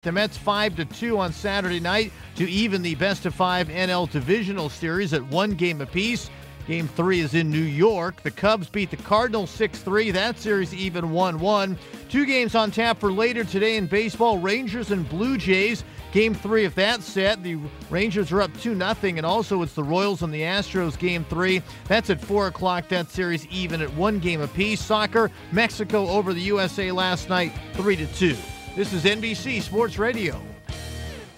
The Mets 5-2 on Saturday night to even the best-of-5 NL Divisional Series at 1 game apiece. Game 3 is in New York. The Cubs beat the Cardinals 6-3. That series even 1-1. 2 games on tap for later today in baseball. Rangers and Blue Jays. Game 3 of that set. The Rangers are up 2-0, and also it's the Royals and the Astros Game 3. That's at 4 o'clock. That series even at 1 game apiece. Soccer, Mexico over the USA last night, 3-2. This is NBC Sports Radio.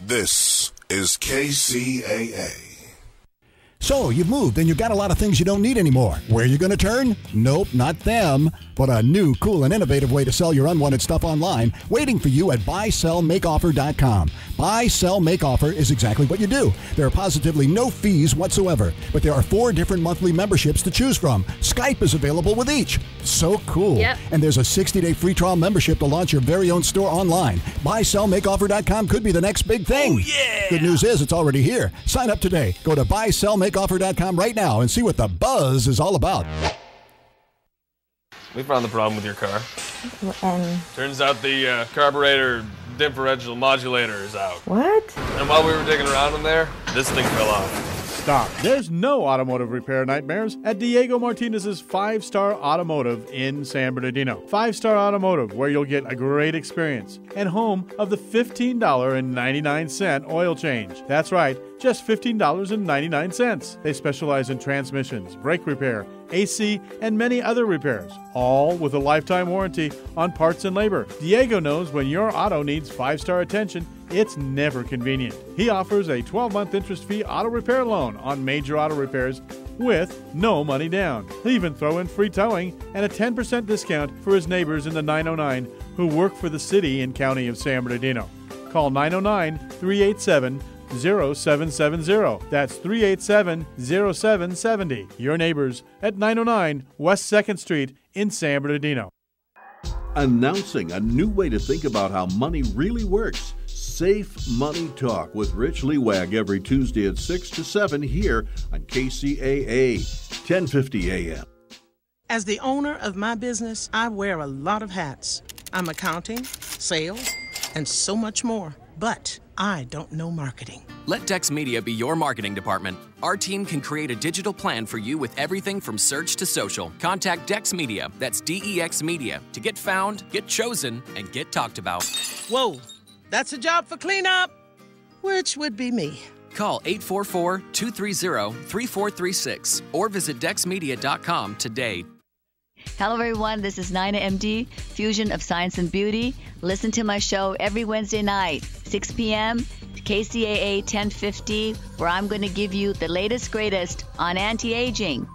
This is KCAA. So, you've moved and you've got a lot of things you don't need anymore. Where are you going to turn? Nope, not them. But a new, cool, and innovative way to sell your unwanted stuff online waiting for you at buysellmakeoffer.com. Buy, Sell, Make Offer is exactly what you do. There are positively no fees whatsoever, but there are 4 different monthly memberships to choose from. Skype is available with each. So cool. Yep. And there's a 60-day free trial membership to launch your very own store online. BuySellMakeOffer.com could be the next big thing. Oh, yeah! Good news is it's already here. Sign up today. Go to BuySellMakeOffer.com right now and see what the buzz is all about. We found the problem with your car. And Turns out the carburetor differential modulator is out. what? And while we were digging around in there, this thing fell off. Stop. There's no automotive repair nightmares at Diego Martinez's 5-Star Automotive in San Bernardino. 5-Star Automotive, where you'll get a great experience and home of the $15.99 oil change. That's right, just $15.99. They specialize in transmissions, brake repair, AC, and many other repairs, all with a lifetime warranty on parts and labor. Diego knows when your auto needs 5-star attention, it's never convenient. He offers a 12-month interest-free auto repair loan on major auto repairs with no money down. He'll even throw in free towing and a 10% discount for his neighbors in the 909 who work for the city and county of San Bernardino. Call 909-387-0770. That's 387-0770. Your neighbors at 909 West 2nd Street in San Bernardino. Announcing a new way to think about how money really works. Safe Money Talk with Rich Lewag every Tuesday at 6 to 7 here on KCAA, 1050 AM. As the owner of my business, I wear a lot of hats. I'm accounting, sales, and so much more. But I don't know marketing. Let Dex Media be your marketing department. Our team can create a digital plan for you with everything from search to social. Contact Dex Media, that's DEX Media, to get found, get chosen, and get talked about. Whoa, that's a job for cleanup, which would be me. Call 844-230-3436 or visit dexmedia.com today. Hello, everyone. This is Nina MD, Fusion of Science and Beauty. Listen to my show every Wednesday night, 6 p.m., KCAA 1050, where I'm going to give you the latest, greatest on anti-aging.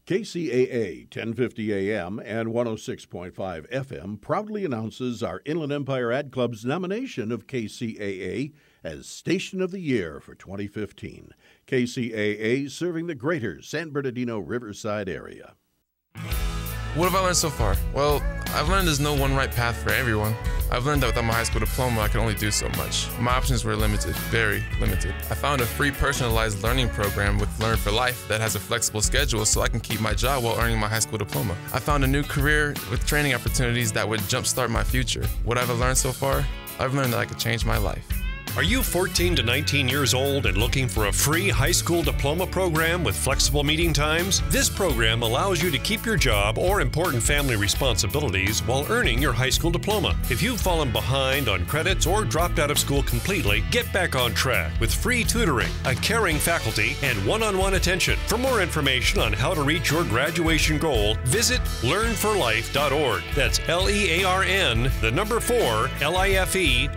KCAA 1050 AM and 106.5 FM proudly announces our Inland Empire Ad Club's nomination of KCAA as Station of the Year for 2015. KCAA serving the greater San Bernardino Riverside area. What have I learned so far? Well, I've learned there's no one right path for everyone. I've learned that without my high school diploma, I could only do so much. My options were limited, very limited. I found a free personalized learning program with Learn for Life that has a flexible schedule so I can keep my job while earning my high school diploma. I found a new career with training opportunities that would jumpstart my future. What have I learned so far? I've learned that I could change my life. Are you 14 to 19 years old and looking for a free high school diploma program with flexible meeting times? This program allows you to keep your job or important family responsibilities while earning your high school diploma. If you've fallen behind on credits or dropped out of school completely, get back on track with free tutoring, a caring faculty, and one-on-one attention. For more information on how to reach your graduation goal, visit learnforlife.org. That's LEARN, the number 4, LIFE.org.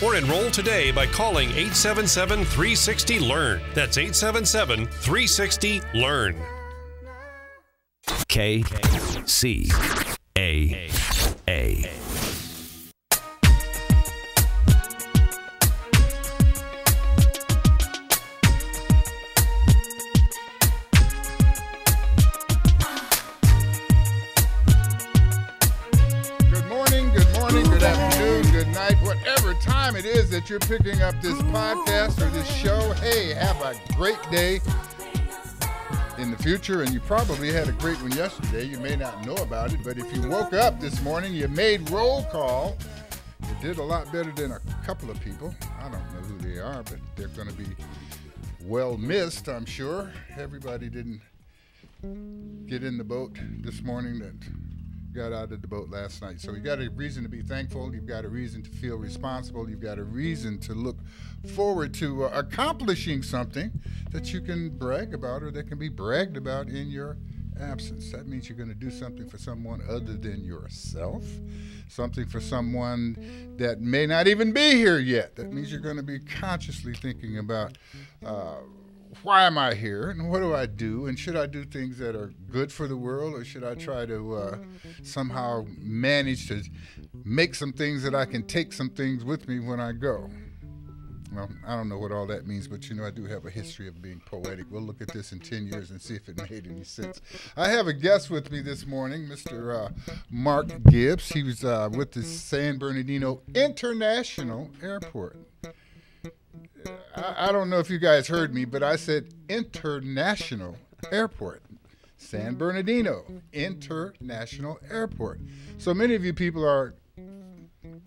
Or enroll today by calling 877-360-LEARN. That's 877-360-LEARN. KCAA. Good afternoon, good night, whatever time it is that you're picking up this podcast or this show. Hey, have a great day in the future, and you probably had a great one yesterday. You may not know about it, but if you woke up this morning, you made roll call, you did a lot better than a couple of people. I don't know who they are, but they're going to be well missed, I'm sure. Everybody didn't get in the boat this morning that got out of the boat last night. So you got a reason to be thankful. You've got a reason to feel responsible. You've got a reason to look forward to accomplishing something that you can brag about or that can be bragged about in your absence. That means you're going to do something for someone other than yourself, something for someone that may not even be here yet. That means you're going to be consciously thinking about why am I here and what do I do, and should I do things that are good for the world, or should I try to somehow manage to make some things that I can take some things with me when I go. Well, I don't know what all that means, but I do have a history of being poetic. We'll look at this in 10 years and see if it made any sense. I have a guest with me this morning, Mr. Mark Gibbs. He was with the San Bernardino International Airport. I don't know if you guys heard me, but I said International Airport. San Bernardino International Airport. So many of you people are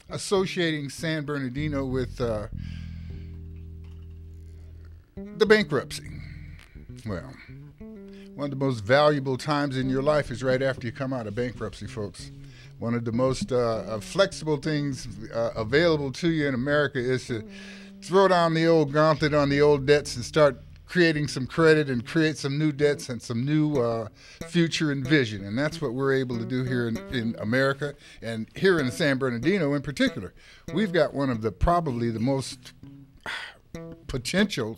associating San Bernardino with the bankruptcy. Well, one of the most valuable times in your life is right after you come out of bankruptcy, folks. One of the most flexible things available to you in America is to throw down the old gauntlet on the old debts and start creating some credit and create some new debts and some new future and vision. And that's what we're able to do here in America, and here in San Bernardino in particular. We've got one of probably the most potential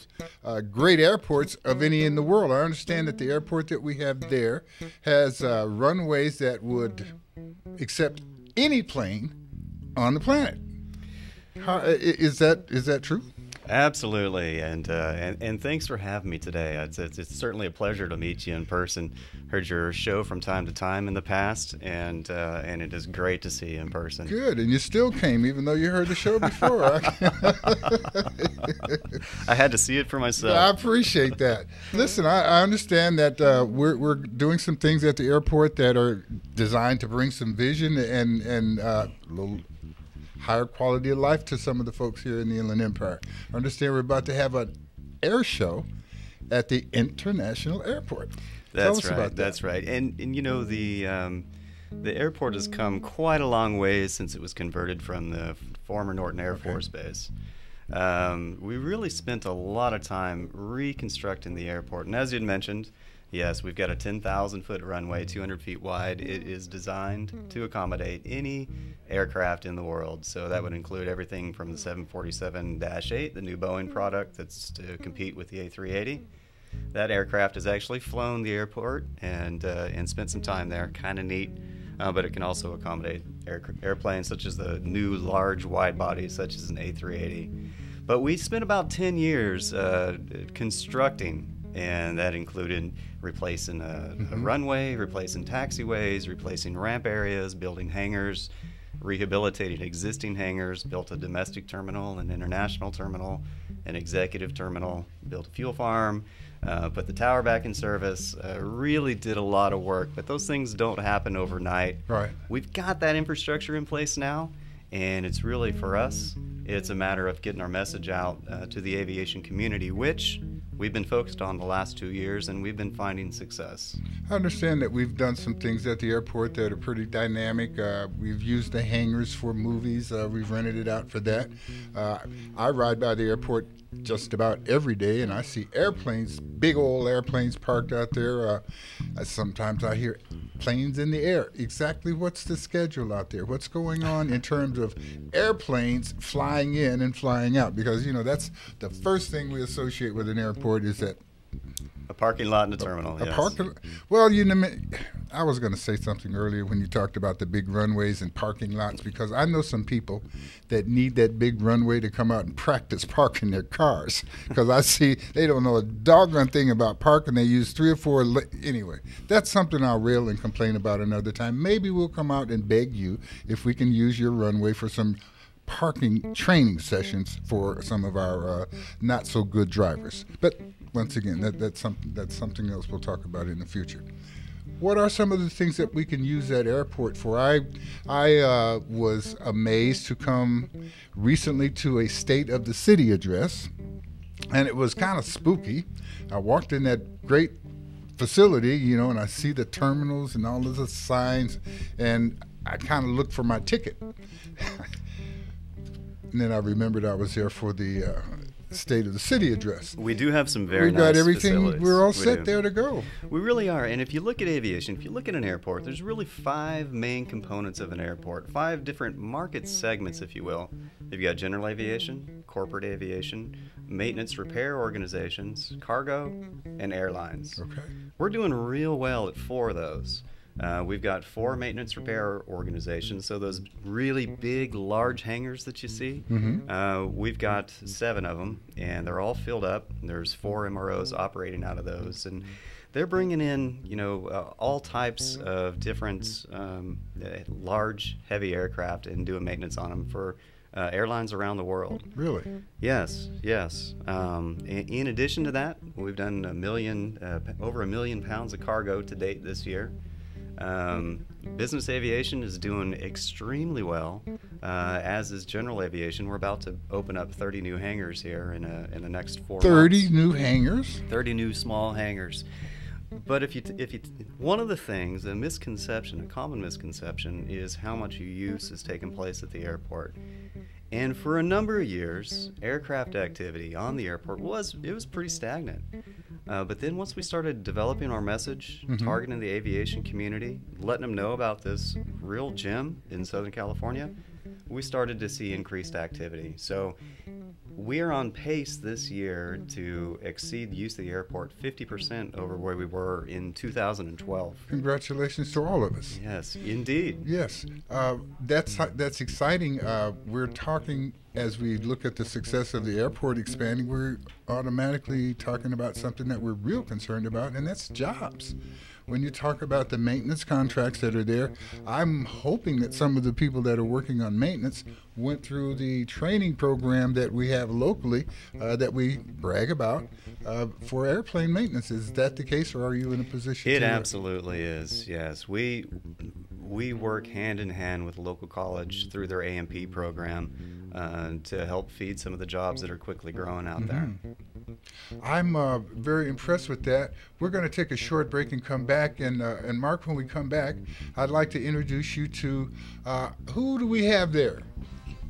great airports of any in the world. I understand that the airport that we have there has runways that would accept any plane on the planet. Is that true? Absolutely, and thanks for having me today. It's certainly a pleasure to meet you in person. Heard your show from time to time in the past, and it is great to see you in person. Good, and you still came even though you heard the show before. I had to see it for myself. I appreciate that. Listen, I understand that we're doing some things at the airport that are designed to bring some vision and a little higher quality of life to some of the folks here in the Inland Empire. I understand we're about to have an air show at the International Airport. That's right. That's right. And the airport has come quite a long way since it was converted from the former Norton Air Force Base. We really spent a lot of time reconstructing the airport, and as you'd mentioned, yes, we've got a 10,000-foot runway, 200 feet wide. It is designed to accommodate any aircraft in the world. So that would include everything from the 747-8, the new Boeing product that's to compete with the A380. That aircraft has actually flown the airport and spent some time there. Kind of neat. But it can also accommodate airplanes such as the new large wide bodies, such as an A380. But we spent about 10 years constructing, and that included replacing a runway, replacing taxiways, replacing ramp areas, building hangars, rehabilitating existing hangars, built a domestic terminal, an international terminal, an executive terminal, built a fuel farm, put the tower back in service, really did a lot of work. But those things don't happen overnight. Right. We've got that infrastructure in place now, and it's really, for us, it's a matter of getting our message out to the aviation community, which we've been focused on the last 2 years, and we've been finding success. I understand that we've done some things at the airport that are pretty dynamic. We've used the hangars for movies. We've rented it out for that. I ride by the airport just about every day, and I see airplanes, big old airplanes parked out there. Sometimes I hear planes in the air. Exactly what's the schedule out there? What's going on in terms of airplanes flying in and flying out? Because, that's the first thing we associate with an airport is that a parking lot and a terminal. Yes. Well, I was going to say something earlier when you talked about the big runways and parking lots, because I know some people that need that big runway to come out and practice parking their cars, because I see they don't know a doggone thing about parking. They use 3 or 4. Anyway, that's something I'll rail and complain about another time. Maybe we'll come out and beg you if we can use your runway for some parking training sessions for some of our not so good drivers. But once again, that's something else we'll talk about in the future. what are some of the things that we can use that airport for? I was amazed to come recently to a State of the City address, and it was kind of spooky. I walked in that great facility, you know, and I see the terminals and all of the signs, and I kind of looked for my ticket. And then I remembered I was there for the State of the City address. We do have some very We've nice got everything. facilities. We're all set there to go. We really are. And if you look at aviation, if you look at an airport, there's really 5 main components of an airport, 5 different market segments, if you will. You've got general aviation, corporate aviation, maintenance repair organizations, cargo, and airlines. Okay. We're doing real well at 4 of those. We've got 4 maintenance repair organizations, so those really big, large hangars that you see, we've got 7 of them, and they're all filled up. There's 4 MROs operating out of those, and they're bringing in, you know, all types of different large, heavy aircraft and doing maintenance on them for airlines around the world. Really? Yes, yes. In addition to that, we've done over 1 million pounds of cargo to date this year. Business aviation is doing extremely well, as is general aviation. We're about to open up 30 new hangars here in the next 4 months. 30 new hangars? 30 new small hangars. But if you one of the things, a common misconception, is how much use is taking place at the airport. And for a number of years, aircraft activity on the airport was pretty stagnant. But then once we started developing our message, targeting the aviation community, letting them know about this real gem in Southern California, we started to see increased activity. So we are on pace this year to exceed the use of the airport 50% over where we were in 2012. Congratulations to all of us. Yes, indeed. Yes, that's exciting. We're talking, as we look at the success of the airport expanding, we're automatically talking about something that we're real concerned about, and that's jobs. When you talk about the maintenance contracts that are there, I'm hoping that some of the people that are working on maintenance went through the training program that we have locally that we brag about for airplane maintenance. Is that the case, or are you in a position to... It absolutely is, yes. We work hand in hand with the local college through their AMP program to help feed some of the jobs that are quickly growing out there. I'm very impressed with that. We're going to take a short break and come back. And Mark, when we come back, I'd like to introduce you to who do we have there?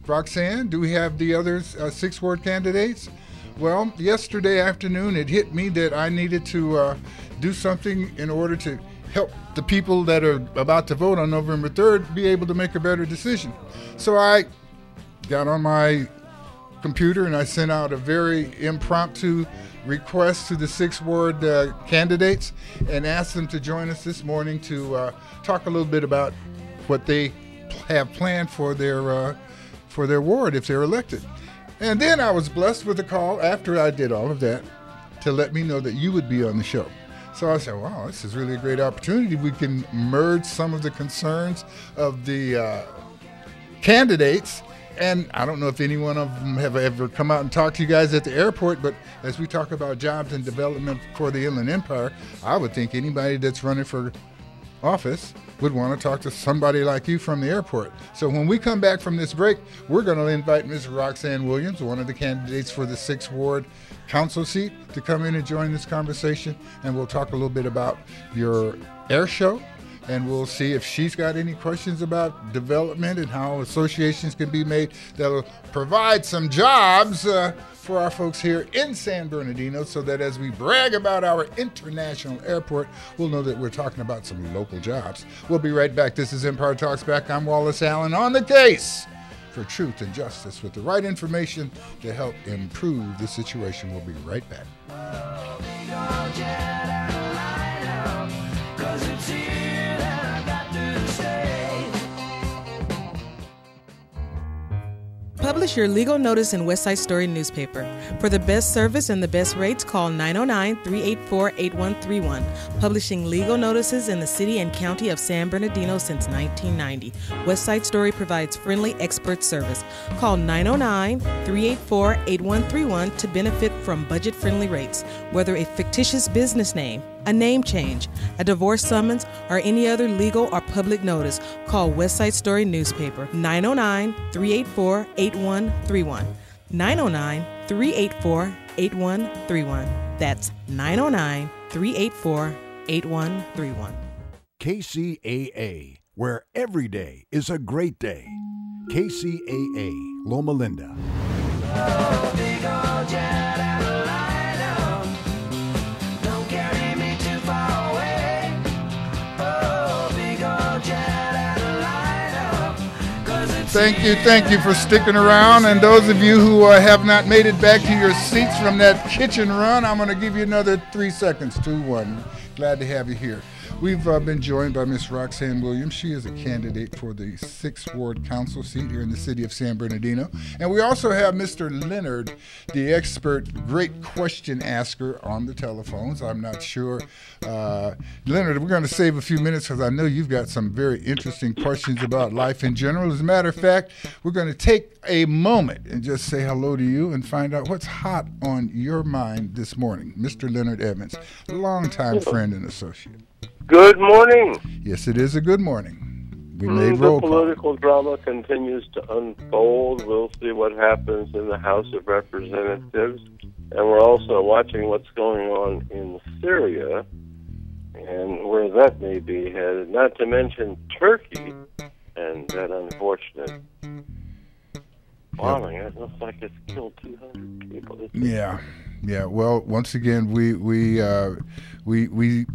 Roxanne, do we have the other 6th Ward candidates? Well, yesterday afternoon it hit me that I needed to do something in order to help the people that are about to vote on November 3rd be able to make a better decision. So I got on my computer and I sent out a very impromptu request to the 6th Ward candidates and asked them to join us this morning to talk a little bit about what they have planned for their ward if they're elected. And then I was blessed with a call after I did all of that to let me know that you would be on the show. So I said, wow, this is really a great opportunity. We can merge some of the concerns of the candidates. And I don't know if any one of them have ever come out and talked to you guys at the airport, but as we talk about jobs and development for the Inland Empire, I would think anybody that's running for office would want to talk to somebody like you from the airport. So when we come back from this break, we're going to invite Ms. Roxanne Williams, one of the candidates for the 6th Ward council seat, to come in and join this conversation, and we'll talk a little bit about your air show, and we'll see if she's got any questions about development and how associations can be made that'll provide some jobs for our folks here in San Bernardino, so that as we brag about our international airport, we'll know that we're talking about some local jobs. We'll be right back. This is Empire Talks Back. I'm Wallace Allen, on the case for truth and justice with the right information to help improve the situation. We'll be right back. Publish your legal notice in Westside Story newspaper. For the best service and the best rates, call 909-384-8131. Publishing legal notices in the city and county of San Bernardino since 1990. Westside Story provides friendly expert service. Call 909-384-8131 to benefit from budget-friendly rates. Whether a fictitious business name, a name change, a divorce summons, or any other legal or public notice, call Westside Story Newspaper 909-384-8131. 909-384-8131. That's 909-384-8131. KCAA, where every day is a great day. KCAA, Loma Linda. Thank you for sticking around. And those of you who have not made it back to your seats from that kitchen run, I'm going to give you another 3 seconds. 2, 1. Glad to have you here. We've been joined by Miss Roxanne Williams. She is a candidate for the 6th Ward Council seat here in the city of San Bernardino. And we also have Mr. Leonard, the expert, great question asker on the telephones. I'm not sure. Leonard, we're going to save a few minutes because I know you've got some very interesting questions about life in general. As a matter of fact, we're going to take a moment and just say hello to you and find out what's hot on your mind this morning. Mr. Leonard Evans, longtime friend and associate. Good morning. Yes, it is a good morning. We made roll call. The political drama continues to unfold. We'll see what happens in the House of Representatives. And we're also watching what's going on in Syria and where that may be headed. Not to mention Turkey and that unfortunate bombing. It looks like it's killed 200 people. Yeah. Well, once again, we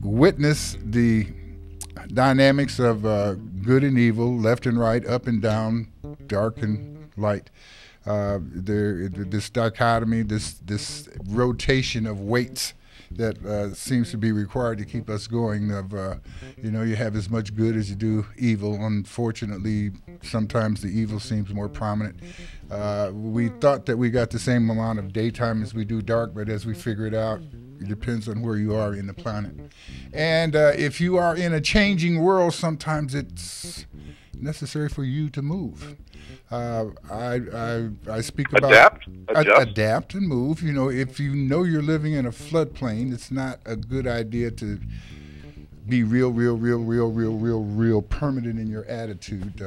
witness the dynamics of good and evil, left and right, up and down, dark and light. This dichotomy, this rotation of weights that seems to be required to keep us going. You have as much good as you do evil. Unfortunately, sometimes the evil seems more prominent. We thought that we got the same amount of daytime as we do dark, but as we figured out, it depends on where you are in the planet. And if you are in a changing world, sometimes it's necessary for you to move. I speak about adapt and move. If you know you're living in a floodplain, it's not a good idea to be real permanent in your attitude.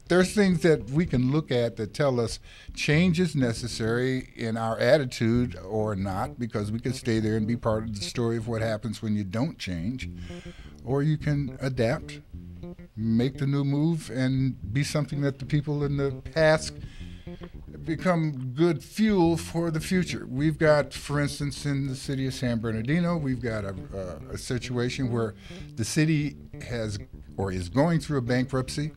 There's things that we can look at that tell us change is necessary in our attitude or not, because we can stay there and be part of the story of what happens when you don't change, or you can adapt, make the new move, and be something that the people in the past become good fuel for the future. We've got, for instance, in the city of San Bernardino, we've got a situation where the city has or is going through a bankruptcy.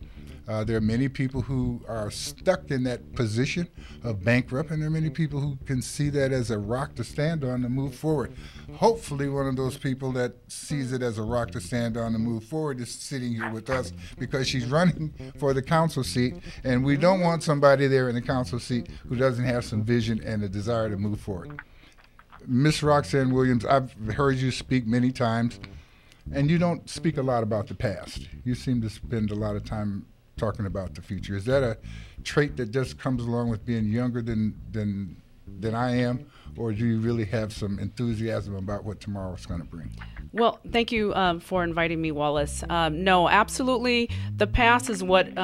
There are many people who are stuck in that position of bankrupt, and there are many people who can see that as a rock to stand on to move forward. Hopefully one of those people that sees it as a rock to stand on to move forward is sitting here with us, because she's running for the council seat, and we don't want somebody there in the council seat who doesn't have some vision and a desire to move forward. Miss Roxanne Williams, I've heard you speak many times, and you don't speak a lot about the past. You seem to spend a lot of time talking about the future. Is that a trait that just comes along with being younger than I am, or do you really have some enthusiasm about what tomorrow's going to bring? Well, thank you for inviting me, Wallace. No, absolutely. The past is what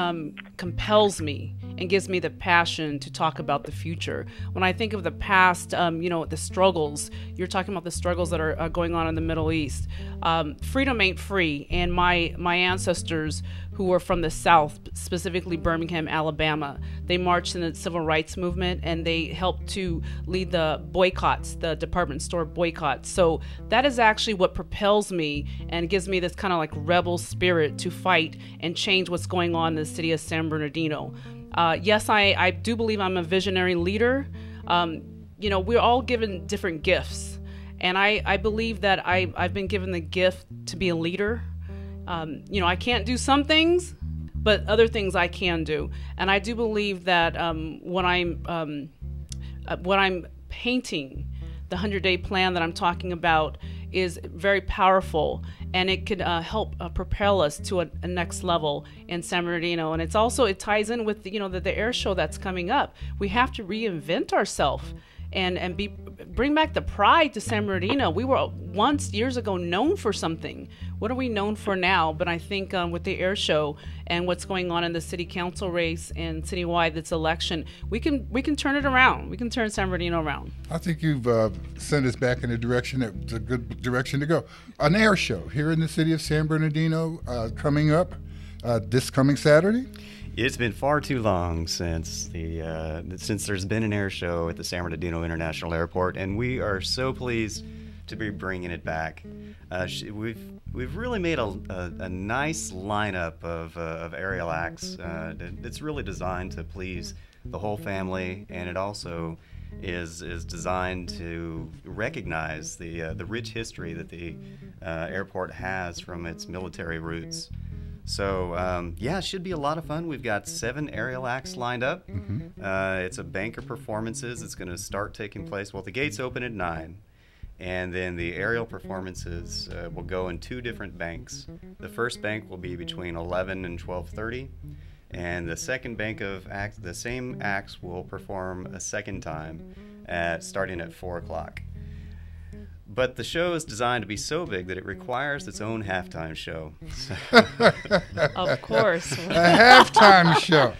compels me and gives me the passion to talk about the future. When I think of the past, the struggles, you're talking about the struggles that are going on in the Middle East. Freedom ain't free, and my ancestors who were from the South, specifically Birmingham, Alabama, they marched in the civil rights movement, and they helped to lead the boycotts, the department store boycotts. So that is actually what propels me and gives me this kind of like rebel spirit to fight and change what's going on in the city of San Bernardino. Yes, I do believe I'm a visionary leader. We're all given different gifts, and I believe that I've been given the gift to be a leader. I can't do some things, but other things I can do. And I do believe that when I'm painting, the 100-day plan that I'm talking about is very powerful, and it could help propel us to a next level in San Bernardino. And it ties in with the air show that's coming up. We have to reinvent ourselves. and bring back the pride to San Bernardino. We were once years ago known for something. What are we known for now? But I think with the air show and what's going on in the city council race and citywide this election, we can turn it around. We can turn San Bernardino around. I think you've sent us back in a direction that's a good direction to go. An air show here in the city of San Bernardino coming up this coming Saturday. It's been far too long since there's been an air show at the San Bernardino International Airport, and we are so pleased to be bringing it back. We've really made a nice lineup of aerial acts. It's really designed to please the whole family, and it also is designed to recognize the rich history that the airport has from its military roots. So, it should be a lot of fun. We've got 7 aerial acts lined up. It's a bank of performances. It's going to start taking place. Well, the gates open at 9, and then the aerial performances will go in 2 different banks. The first bank will be between 11 and 12:30, and the second bank of acts, the same acts will perform a second time starting at 4 o'clock. But the show is designed to be so big that it requires its own halftime show. Of course. A halftime show.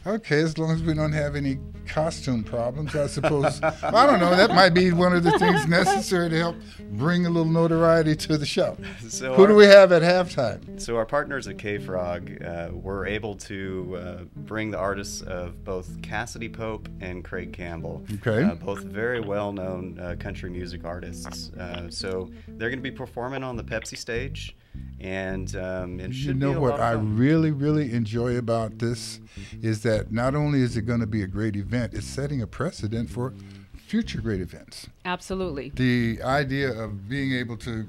Okay, as long as we don't have any costume problems, I suppose. I don't know. That might be one of the things necessary to help bring a little notoriety to the show. So who do we have at halftime? So our partners at Kcaa were able to bring the artists of both Cassidy Pope and Craig Campbell. Okay. Both very well-known country music artists. So they're going to be performing on the Pepsi stage. And it should be a lot of fun. What I really, really enjoy about this is that not only is it going to be a great event, it's setting a precedent for future great events. Absolutely. The idea of being able to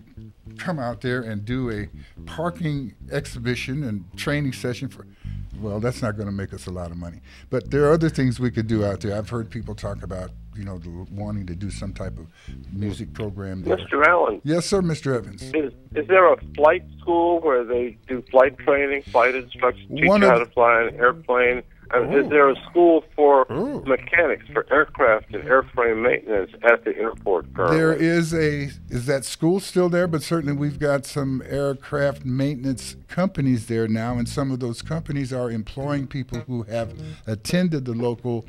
come out there and do a parking exhibition and training session for, well, that's not going to make us a lot of money. But there are other things we could do out there. I've heard people talk about, wanting to do some type of music program there. Mr. Allen. Yes, sir, Mr. Evans. Is there a flight school where they do flight training, flight instruction, teach you how to fly an airplane? Is there a school for mechanics, for aircraft and airframe maintenance at the airport currently? There is that school still there? But certainly we've got some aircraft maintenance companies there now, and some of those companies are employing people who have attended the local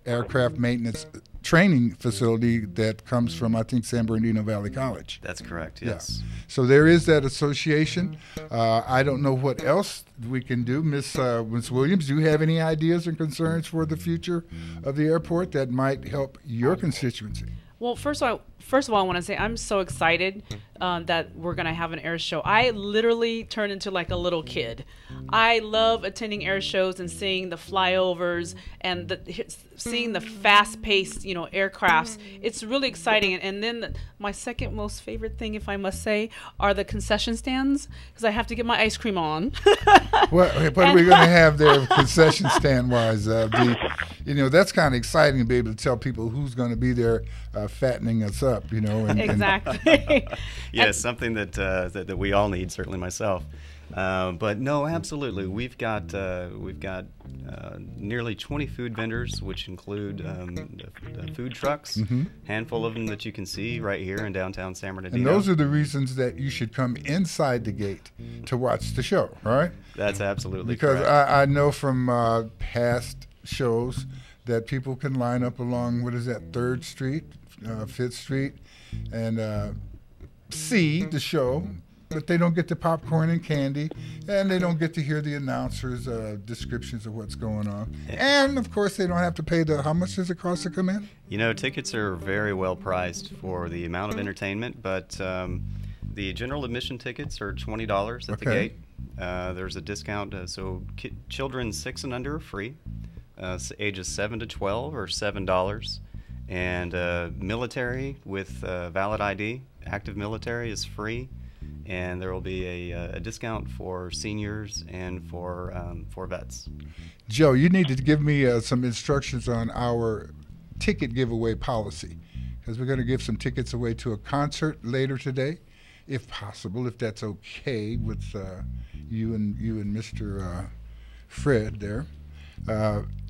aircraft maintenance training facility that comes from, I think, San Bernardino Valley College. That's correct, yes. Yeah. So there is that association. I don't know what else we can do. Miss Williams, do you have any ideas and concerns for the future of the airport that might help your constituency? Well, first of all, I want to say I'm so excited that we're going to have an air show. I literally turned into like a little kid. I love attending air shows and seeing the flyovers and seeing the fast-paced, aircrafts. It's really exciting. And then my second most favorite thing, if I must say, are the concession stands, because I have to get my ice cream on. What are we going to have there concession stand-wise? That's kind of exciting to be able to tell people who's going to be there fattening us up, Exactly. Yes, something that we all need, certainly myself. But no, absolutely. We've got nearly 20 food vendors, which include food trucks, handful of them that you can see right here in downtown San Bernardino. And those are the reasons that you should come inside the gate to watch the show, right? That's absolutely because correct. I know from past shows that people can line up along, 3rd Street, 5th Street, and see the show, but they don't get the popcorn and candy, and they don't get to hear the announcers' descriptions of what's going on. And, of course, they don't have to pay how much does it cost to come in? Tickets are very well priced for the amount of entertainment, but the general admission tickets are $20 at the gate. There's a discount, so children 6 and under are free. Ages 7 to 12 are $7. And military with valid ID, active military, is free. And there will be a discount for seniors and for vets. Joe, you need to give me some instructions on our ticket giveaway policy, because we're going to give some tickets away to a concert later today, if possible, if that's okay with you and Mr. Fred there.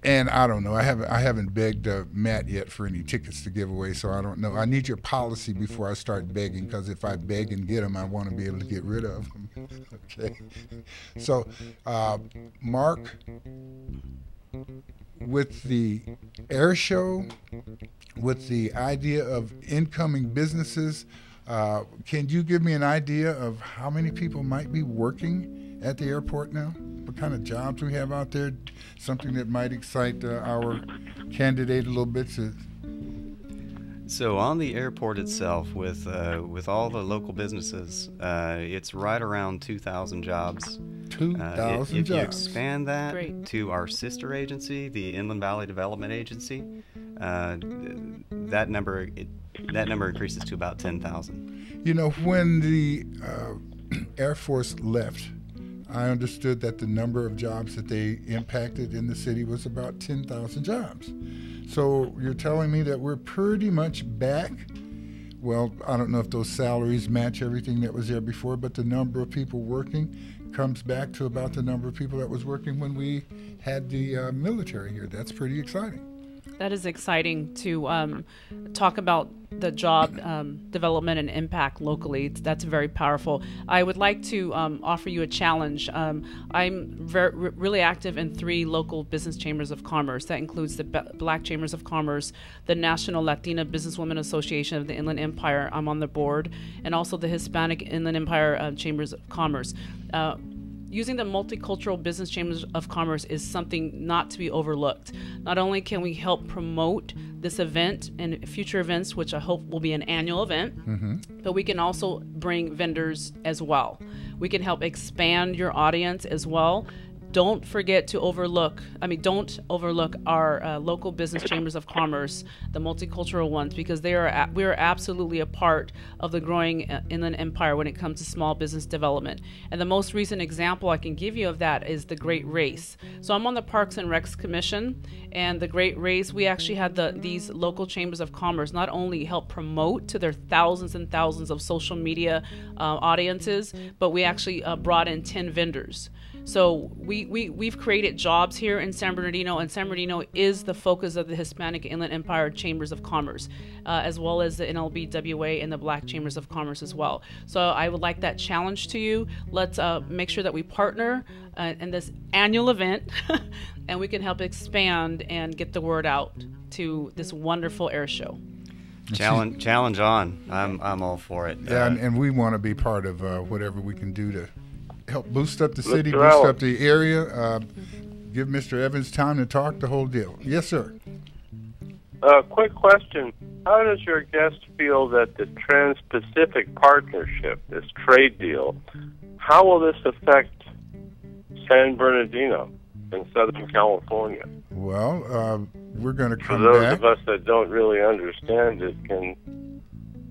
And I don't know. I haven't begged Matt yet for any tickets to give away, so I don't know. I need your policy before I start begging, because if I beg and get them, I want to be able to get rid of them. Okay. So, Mark, with the air show, with the idea of incoming businesses, can you give me an idea of how many people might be working at the airport now? What kind of jobs we have out there? Something that might excite our candidate a little bit. So on the airport itself, with all the local businesses, it's right around 2,000 jobs. 2,000 jobs. If you expand that to our sister agency, the Inland Valley Development Agency, that number increases to about 10,000. You know, when the Air Force left, I understood that the number of jobs that they impacted in the city was about 10,000 jobs. So you're telling me that we're pretty much back. Well, I don't know if those salaries match everything that was there before, but the number of people working comes back to about the number of people that was working when we had the military here. That's pretty exciting. That is exciting to talk about the job development and impact locally. That's very powerful. I would like to offer you a challenge. I'm really active in 3 local business chambers of commerce. That includes the Black Chambers of Commerce, the National Latina Businesswomen Association of the Inland Empire. I'm on the board, and also the Hispanic Inland Empire Chambers of Commerce. Using the multicultural business chambers of commerce is something not to be overlooked. Not only can we help promote this event and future events, which I hope will be an annual event, but we can also bring vendors as well. We can help expand your audience as well. Don't forget to overlook our local business chambers of commerce, the multicultural ones, because we are absolutely a part of the growing Inland Empire when it comes to small business development. And the most recent example I can give you of that is the Great Race. So I'm on the Parks and Recs Commission, and the Great Race, we actually had these local chambers of commerce not only help promote to their thousands and thousands of social media audiences, but we actually brought in 10 vendors. So we've created jobs here in San Bernardino, and San Bernardino is the focus of the Hispanic Inland Empire Chambers of Commerce, as well as the NLBWA and the Black Chambers of Commerce as well. So I would like that challenge to you. Let's make sure that we partner in this annual event, and we can help expand and get the word out to this wonderful air show. Challenge on. I'm all for it. Yeah, and we want to be part of whatever we can do to help boost up the city, boost up the area, give Mr. Evans time to talk, the whole deal. Yes, sir. Quick question. How does your guest feel that the Trans-Pacific Partnership, this trade deal, how will this affect San Bernardino in Southern California? Well, we're going to come back. For those back. of us that don't really understand it, can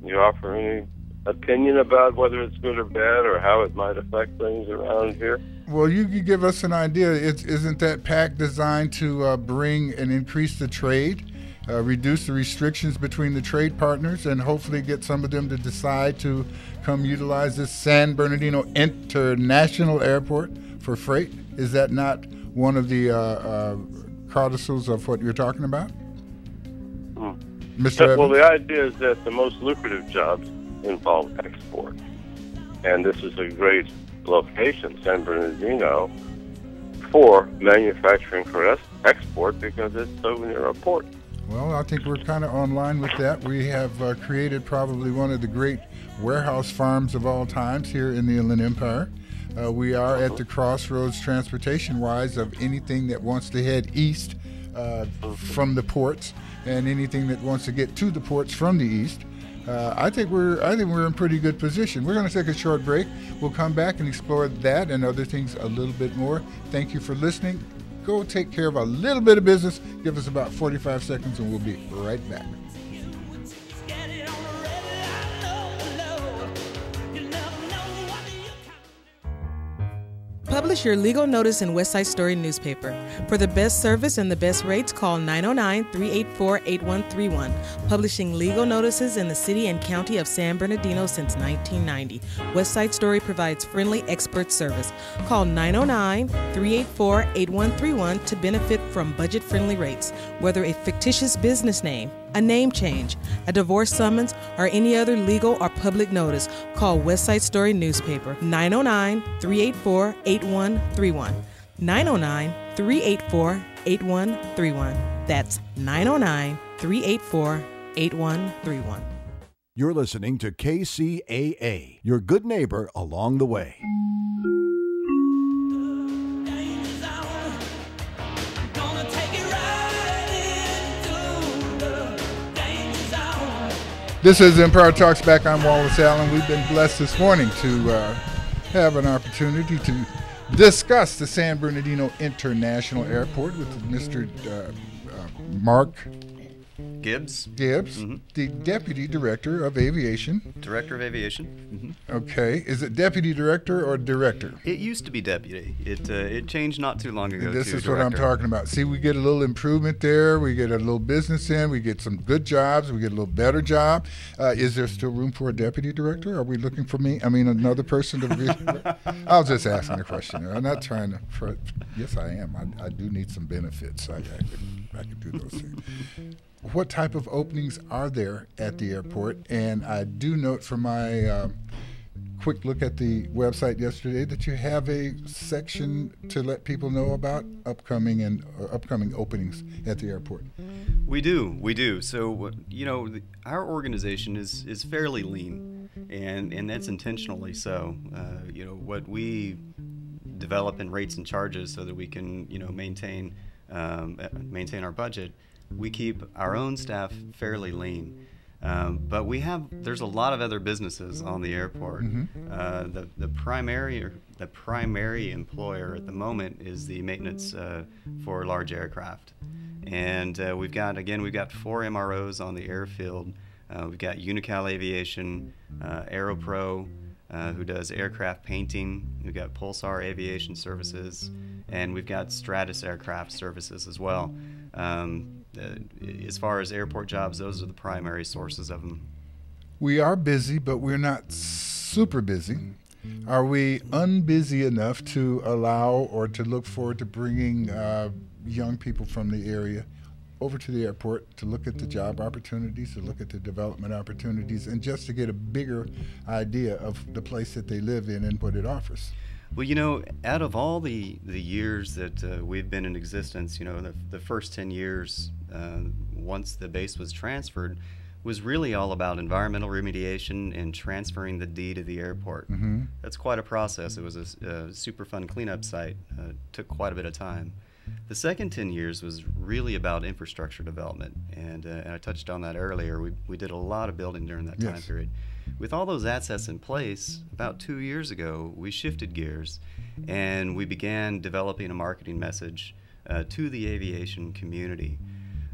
you offer any opinion about whether it's good or bad, or how it might affect things around here? Well, you can give us an idea. Isn't that pact designed to bring and increase the trade, reduce the restrictions between the trade partners, and hopefully get some of them to decide to come utilize this San Bernardino International Airport for freight? Is that not one of the codicils of what you're talking about? Mr. Evans? Well, the idea is that the most lucrative jobs involve export. And this is a great location, San Bernardino, for manufacturing for export because it's so near a port. Well, I think we're kind of on line with that. We have created probably one of the great warehouse farms of all times here in the Inland Empire. We are at the crossroads transportation-wise of anything that wants to head east from the ports and anything that wants to get to the ports from the east. I think we're in pretty good position. We're going to take a short break. We'll come back and explore that and other things a little bit more. Thank you for listening. Go take care of a little bit of business. Give us about 45 seconds and we'll be right back. Publish your legal notice in West Side Story newspaper. For the best service and the best rates, call 909-384-8131. Publishing legal notices in the city and county of San Bernardino since 1990. West Side Story provides friendly expert service. Call 909-384-8131 to benefit from budget-friendly rates. Whether a fictitious business name, a name change, a divorce summons, or any other legal or public notice, call West Side Story newspaper 909-384-8131. 909-384-8131. That's 909-384-8131. You're listening to KCAA, your good neighbor along the way. This is Empire Talks Back. I'm Wallace Allen. We've been blessed this morning to have an opportunity to discuss the San Bernardino International Airport with Mr. Mark Gibbs, the Deputy Director of Aviation. Director of Aviation. Okay. Is it Deputy Director or Director? It used to be Deputy. It changed not too long ago. This to is Director. what I'm talking about. See, we get a little improvement there. We get a little business in. We get some good jobs. We get a little better job. Is there still room for a Deputy Director? Are we looking for me? I mean, another person to be? I was just asking a question. I'm not trying to. Yes, I am. I do need some benefits. I could do those things. What type of openings are there at the airport? And I do note from my quick look at the website yesterday that you have a section to let people know about upcoming openings at the airport. We do. So, our organization is fairly lean, and that's intentionally so. What we develop in rates and charges so that we can, maintain our budget. We keep our own staff fairly lean, but there's a lot of other businesses on the airport. The primary employer at the moment is the maintenance for large aircraft, and we've got 4 MROs on the airfield. We've got Unical Aviation, AeroPro, who does aircraft painting. We've got Pulsar Aviation Services, and we've got Stratus Aircraft Services as well. As far as airport jobs, those are the primary sources of them. We are busy, but we're not super busy. Are we unbusy enough to allow or to look forward to bringing young people from the area over to the airport to look at the job opportunities, to look at the development opportunities, and just to get a bigger idea of the place that they live in and what it offers? Well, out of all the years that we've been in existence, the first 10 years, once the base was transferred, was really all about environmental remediation and transferring the D to the airport. That's quite a process. It was a super fun cleanup site. Took quite a bit of time. The second 10 years was really about infrastructure development, and I touched on that earlier. We did a lot of building during that time period. With all those assets in place, about 2 years ago, we shifted gears and we began developing a marketing message to the aviation community.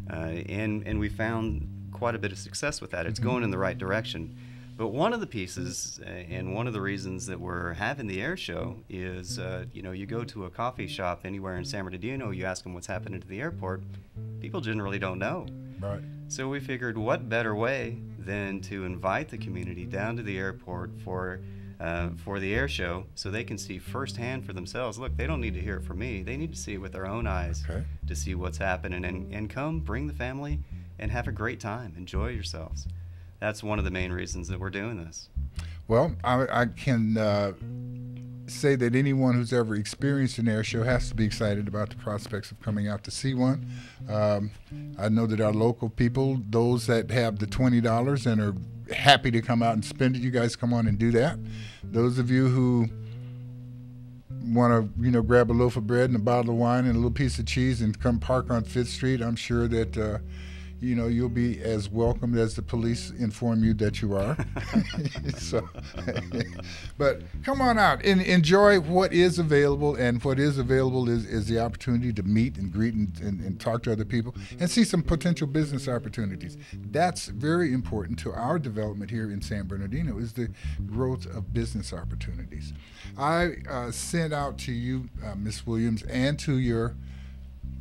And we found quite a bit of success with that. It's going in the right direction. But one of the pieces and one of the reasons that we're having the air show is, you go to a coffee shop anywhere in San Bernardino, you ask them what's happening to the airport, people generally don't know. Right. So we figured what better way than to invite the community down to the airport for the air show so they can see firsthand for themselves. Look, they don't need to hear it from me. They need to see it with their own eyes to see what's happening and come, bring the family, and have a great time. Enjoy yourselves. That's one of the main reasons that we're doing this. Well, I can say that anyone who's ever experienced an air show has to be excited about the prospects of coming out to see one. I know that our local people, those that have the $20 and are happy to come out and spend it, you guys come on and do that. Those of you who want to, grab a loaf of bread and a bottle of wine and a little piece of cheese and come park on 5th Street, I'm sure that you'll be as welcomed as the police inform you that you are. So, but come on out and enjoy what is available, and what is available is the opportunity to meet and greet and talk to other people and see some potential business opportunities. That's very important to our development here in San Bernardino, is the growth of business opportunities. I sent out to you, Ms. Williams, and to your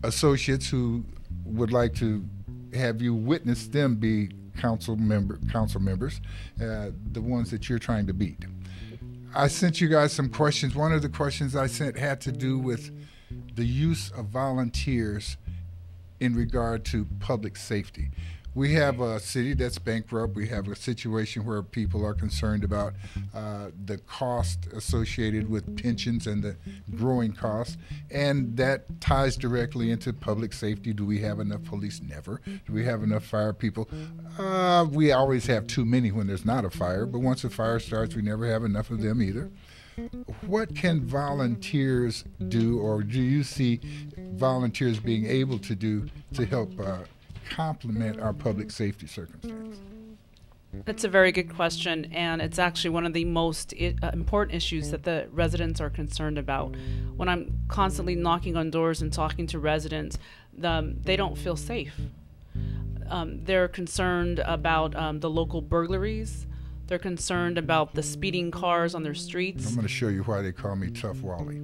associates who would like to have you witness them be council members, the ones that you're trying to beat. I sent you guys some questions. One of the questions I sent had to do with the use of volunteers in regard to public safety. We have a city that's bankrupt. We have a situation where people are concerned about the cost associated with pensions and the growing costs, and that ties directly into public safety. Do we have enough police? Never. Do we have enough fire people? We always have too many when there's not a fire, but once a fire starts, we never have enough of them either. What can volunteers do, or do you see volunteers being able to do to help complement our public safety circumstance? That's a very good question, and it's actually one of the most important issues that the residents are concerned about. When I'm constantly knocking on doors and talking to residents, they don't feel safe. They're concerned about the local burglaries. They're concerned about the speeding cars on their streets. I'm going to show you why they call me Tough Wally.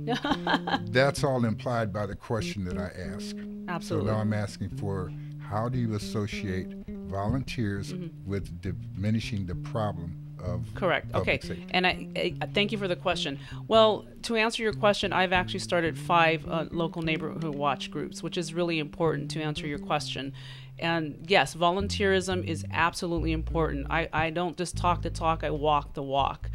That's all implied by the question that I ask. Absolutely. So now I'm asking for, how do you associate volunteers with diminishing the problem of Correct. public Okay. safety? And I thank you for the question. Well, to answer your question, I've actually started 5 local neighborhood watch groups, which is really important to answer your question. And yes, volunteerism is absolutely important. I don't just talk the talk, I walk the walk.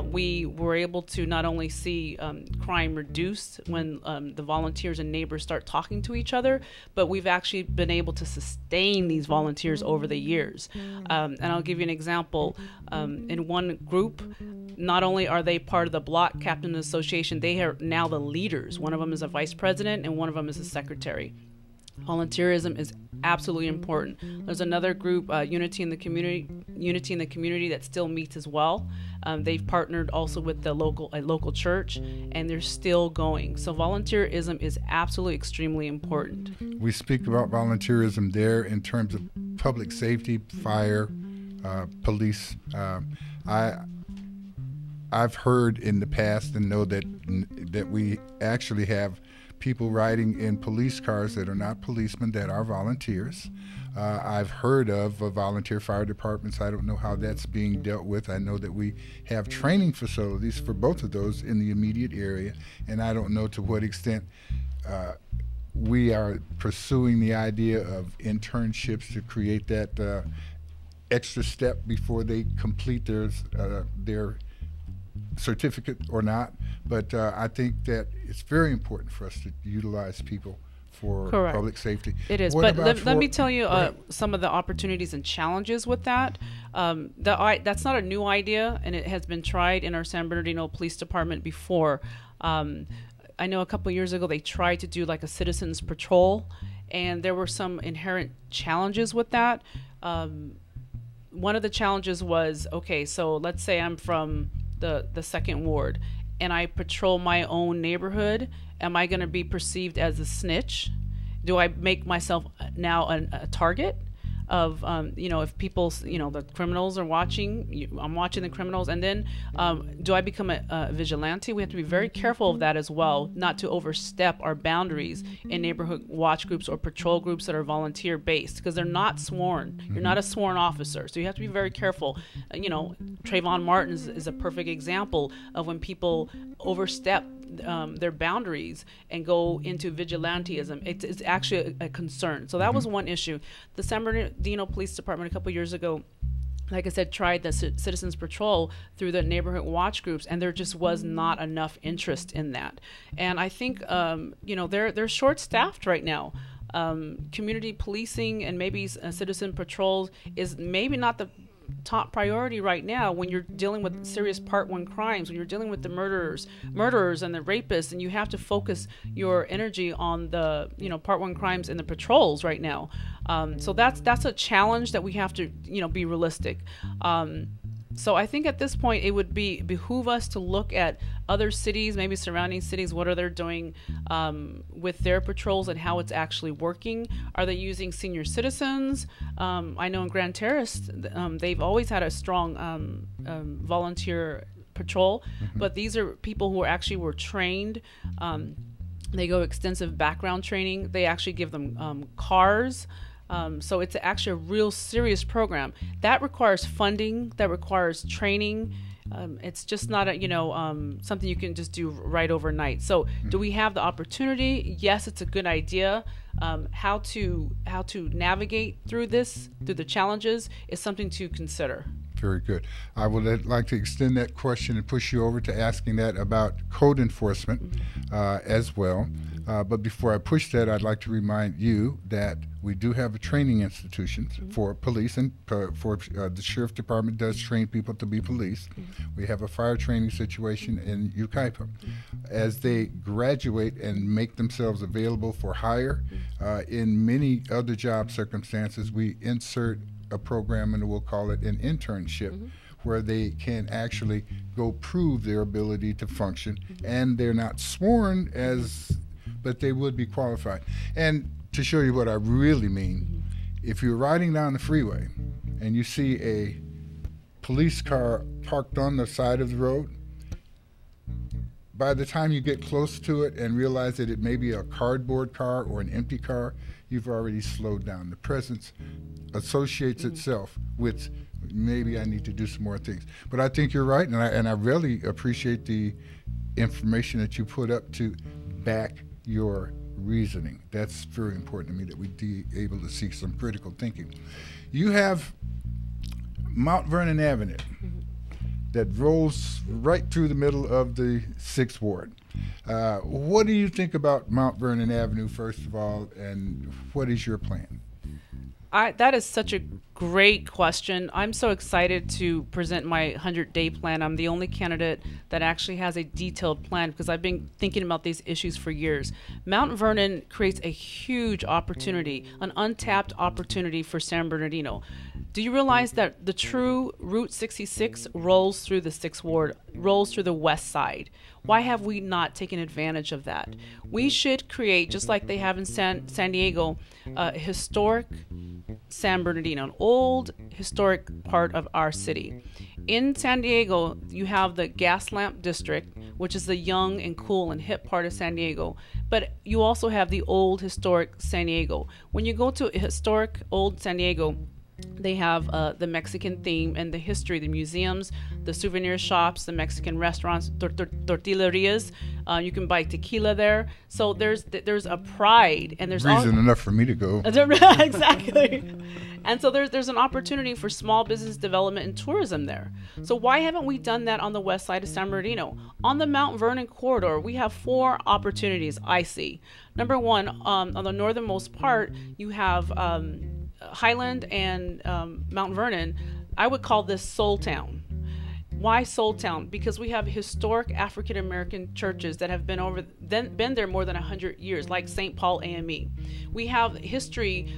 We were able to not only see crime reduced when the volunteers and neighbors start talking to each other, but we've actually been able to sustain these volunteers over the years. And I'll give you an example. In one group, not only are they part of the Block Captain Association, they are now the leaders. One of them is a vice president and one of them is a secretary. Volunteerism is absolutely important. There's another group, Unity in the Community, that still meets as well. They've partnered also with a local church, and they're still going. So volunteerism is absolutely extremely important. We speak about volunteerism there in terms of public safety, fire, police. I've heard in the past and know that we actually have people riding in police cars that are not policemen, that are volunteers. I've heard of volunteer fire departments. I don't know how that's being dealt with. I know that we have training facilities for both of those in the immediate area, and I don't know to what extent we are pursuing the idea of internships to create that extra step before they complete their certificate or not. But I think that it's very important for us to utilize people for Correct. Public safety. It is, but let me tell you some of the opportunities and challenges with that. That's not a new idea, and it has been tried in our San Bernardino Police Department before. I know a couple years ago they tried to do like a citizens patrol, and there were some inherent challenges with that. One of the challenges was, okay, so let's say I'm from the second ward and I patrol my own neighborhood. Am I going to be perceived as a snitch? Do I make myself now a target of, if people, the criminals are watching, I'm watching the criminals, and then do I become a vigilante? We have to be very careful of that as well, not to overstep our boundaries in neighborhood watch groups or patrol groups that are volunteer based, because they're not sworn. You're not a sworn officer, so you have to be very careful. Trayvon Martin is a perfect example of when people overstep their boundaries and go into vigilantism. It's actually a concern. So that was one issue. The San Bernardino Police Department a couple years ago, like I said, tried the Citizens Patrol through the neighborhood watch groups, and there just was not enough interest in that. And I think, they're short-staffed right now. Community policing and maybe citizen patrols is maybe not the top priority right now when you're dealing with serious Part 1 crimes, when you're dealing with the murderers and the rapists, and you have to focus your energy on the Part 1 crimes and the patrols right now. So that's a challenge that we have to be realistic. So I think at this point it would behoove us to look at other cities, maybe surrounding cities, what are they doing with their patrols and how it's actually working. Are they using senior citizens? I know in Grand Terrace they've always had a strong volunteer patrol, but these are people who were trained. They go extensive background training. They actually give them cars. So it's actually a real serious program that requires funding, that requires training. It's just not something you can just do right overnight. So do we have the opportunity? Yes, it's a good idea. How to navigate through the challenges is something to consider. Very good. I would like to extend that question and push you over to asking that about code enforcement as well. But before I push that, I'd like to remind you that we do have a training institution for police, and for the Sheriff Department does train people to be police. We have a fire training situation in Yucaipa. As they graduate and make themselves available for hire, in many other job circumstances, we insert a program, and we'll call it an internship, where they can actually go prove their ability to function, and they're not sworn but they would be qualified. And to show you what I really mean, if you're riding down the freeway and you see a police car parked on the side of the road, by the time you get close to it and realize that it may be a cardboard car or an empty car, you've already slowed down. The presence associates itself with maybe I need to do some more things. But I think you're right, and I really appreciate the information that you put up to back your reasoning. That's very important to me, that we be able to see some critical thinking. You have Mount Vernon Avenue that rolls right through the middle of the 6th Ward. What do you think about Mount Vernon Avenue, first of all, and what is your plan? That is such a great question. I'm so excited to present my 100-day plan. I'm the only candidate that actually has a detailed plan because I've been thinking about these issues for years. Mount Vernon creates a huge opportunity, an untapped opportunity for San Bernardino. Do you realize that the true Route 66 rolls through the 6th Ward, rolls through the west side? Why have we not taken advantage of that? We should create, just like they have in San Diego, a historic San Bernardino, an old historic part of our city. In San Diego, you have the Gas Lamp District, which is the young and cool and hip part of San Diego. But you also have the old historic San Diego. When you go to historic old San Diego, they have the Mexican theme and the history, the museums, the souvenir shops, the Mexican restaurants, tortillerias. You can buy tequila there. So there's a pride, and there's reason enough for me to go. Exactly. And so there's an opportunity for small business development and tourism there. So why haven't we done that on the west side of San Bernardino? On the Mount Vernon corridor, we have 4 opportunities I see. Number one, on the northernmost part, you have Highland and Mount Vernon. I would call this Soul Town. Why Soul Town? Because we have historic African American churches that have been there more than 100 years, like St. Paul AME. We have history.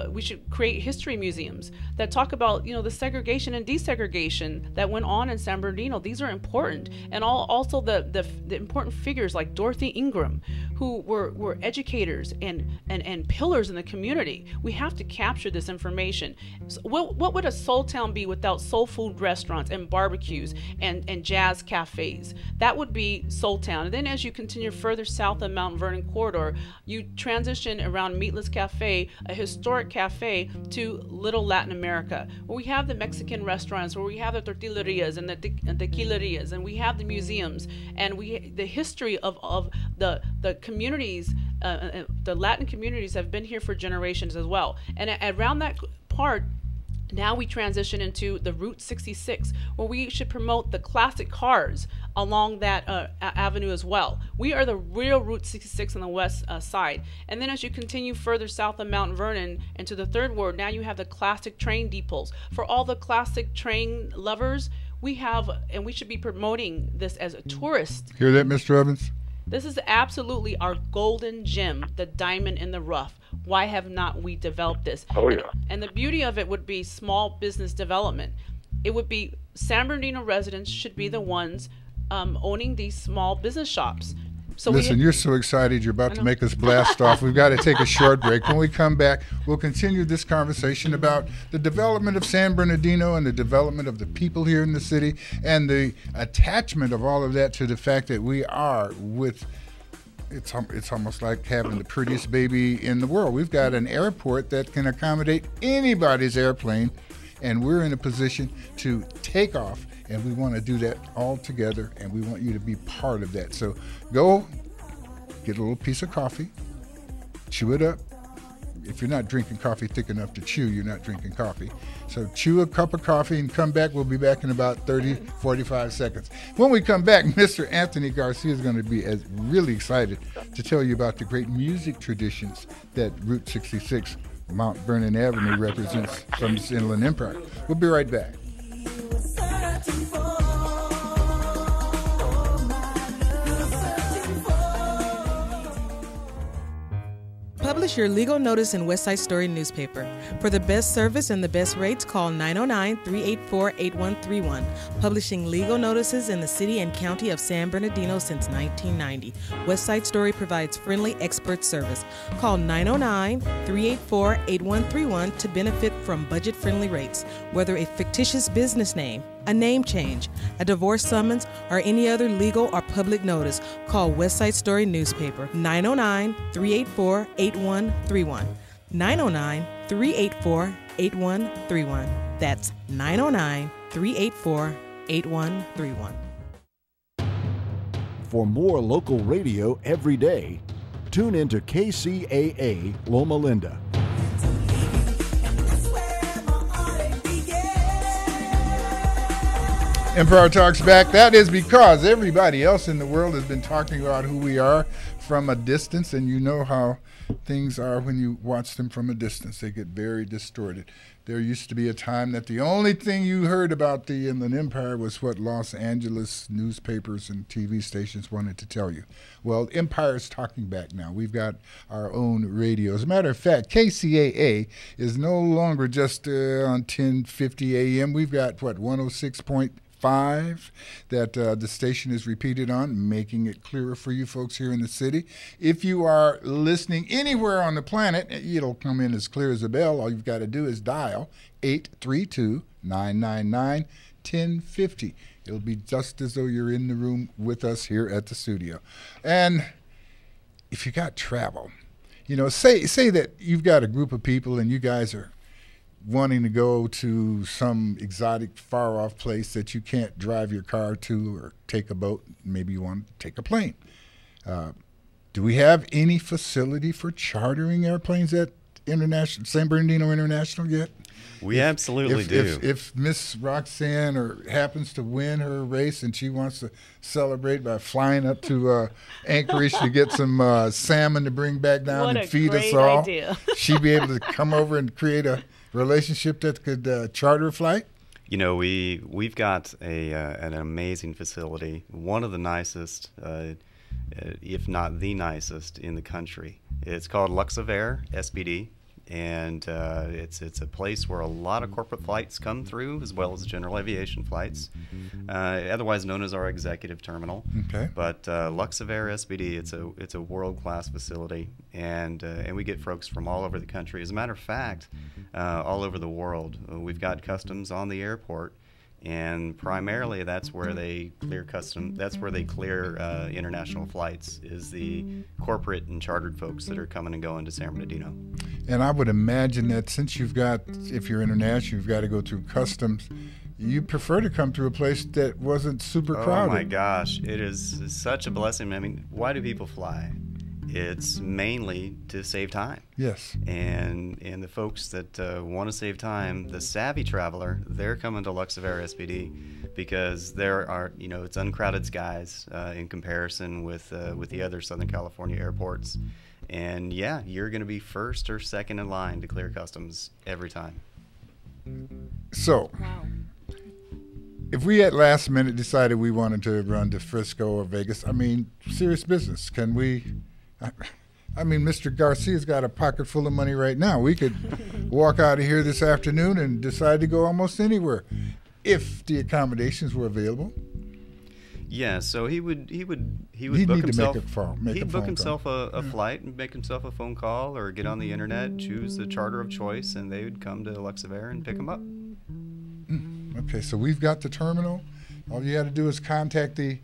We should create history museums that talk about the segregation and desegregation that went on in San Bernardino. These are important, and also the important figures like Dorothy Ingram, who were educators and pillars in the community. We have to capture this information. So what would a Soul Town be without soul food restaurants and barbecues and jazz cafes? That would be Soul Town. And then as you continue further south of Mount Vernon corridor, you transition around Meatless Cafe, a historic cafe, to Little Latin America, where we have the Mexican restaurants, where we have the tortillerias and the tequilerias, and we have the museums, and the history of the communities. The Latin communities have been here for generations as well. And around that part, Now we transition into the Route 66, where we should promote the classic cars along that avenue as well. We are the real Route 66 on the west side. And then as you continue further south of Mount Vernon into the third ward, now you have the classic train depots. For all the classic train lovers, we have, and we should be promoting this as a tourist. Hear that, Mr. Evans? This is absolutely our golden gem, the diamond in the rough. Why have not we developed this? Oh, yeah. And the beauty of it would be small business development. It would be San Bernardino residents should be the ones owning these small business shops. So listen, you're so excited you're about to make us blast off. We've got to take a short break. When we come back, we'll continue this conversation about the development of San Bernardino and the development of the people here in the city and the attachment of all of that to the fact that we are with it's almost like having the prettiest baby in the world. We've got an airport that can accommodate anybody's airplane, and we're in a position to take off. And we want to do that all together, and we want you to be part of that. So go get a little piece of coffee, chew it up. If you're not drinking coffee thick enough to chew, you're not drinking coffee. So chew a cup of coffee and come back. We'll be back in about 30, 45 seconds. When we come back, Mr. Anthony Garcia is going to be really excited to tell you about the great music traditions that Route 66, Mount Vernon Avenue, represents from this Inland Empire. We'll be right back. Publish your legal notice in West Side Story newspaper. For the best service and the best rates, call 909-384-8131. Publishing legal notices in the city and county of San Bernardino since 1990. West Side Story provides friendly expert service. Call 909-384-8131 to benefit from budget-friendly rates. Whether a fictitious business name, a name change, a divorce summons, or any other legal or public notice, call West Side Story newspaper 909-384-8131. 909-384-8131. That's 909-384-8131. For more local radio every day, tune into KCAA Loma Linda. Empire Talks back. That is because everybody else in the world has been talking about who we are from a distance, and you know how things are when you watch them from a distance. They get very distorted. There used to be a time that the only thing you heard about the Inland Empire was what Los Angeles newspapers and TV stations wanted to tell you. Well, Empire's talking back now. We've got our own radio. As a matter of fact, KCAA is no longer just on 1050 AM. We've got, 106.5 that the station is repeated on, making it clearer for you folks here in the city. If you are listening anywhere on the planet, it'll come in as clear as a bell. All you've got to do is dial 832-999-1050. It'll be just as though you're in the room with us here at the studio. And if you got travel, say that you've got a group of people and you guys are wanting to go to some exotic, far-off place that you can't drive your car to or take a boat. Maybe you want to take a plane. Do we have any facility for chartering airplanes at San Bernardino International yet? We absolutely do. If Miss Roxanne happens to win her race and she wants to celebrate by flying up to Anchorage to get some salmon to bring back down and feed us all, she'd be able to come over and create a relationship that could charter a flight? We've got an amazing facility, one of the nicest, if not the nicest in the country. It's called Luxair SBD, and it's a place where a lot of corporate flights come through, as well as general aviation flights, otherwise known as our executive terminal. Okay. But Luxair SBD, it's a world-class facility, and we get folks from all over the country. As a matter of fact, all over the world. We've got customs on the airport, and primarily that's where they clear international flights, is the corporate and chartered folks that are coming and going to San Bernardino. And I would imagine that since if you're international, you've got to go through customs, you prefer to come to a place that wasn't super crowded. Oh my gosh, it is such a blessing. I mean, why do people fly? it's mainly to save time. Yes. And the folks that want to save time, the savvy traveler, they're coming to Luxavera SPD because there are, it's uncrowded skies in comparison with the other Southern California airports. And yeah, you're going to be first or second in line to clear customs every time. So, if we at last minute decided we wanted to run to Frisco or Vegas, I mean, serious business, can we? I mean, Mr. Garcia's got a pocket full of money right now. We could walk out of here this afternoon and decide to go almost anywhere if the accommodations were available. Yeah, so he would He'd book need himself. to He'd book himself a flight and make himself a phone call or get on the internet, choose the charter of choice, and they would come to Luxavera and pick him up. Okay, so we've got the terminal. All you got to do is contact the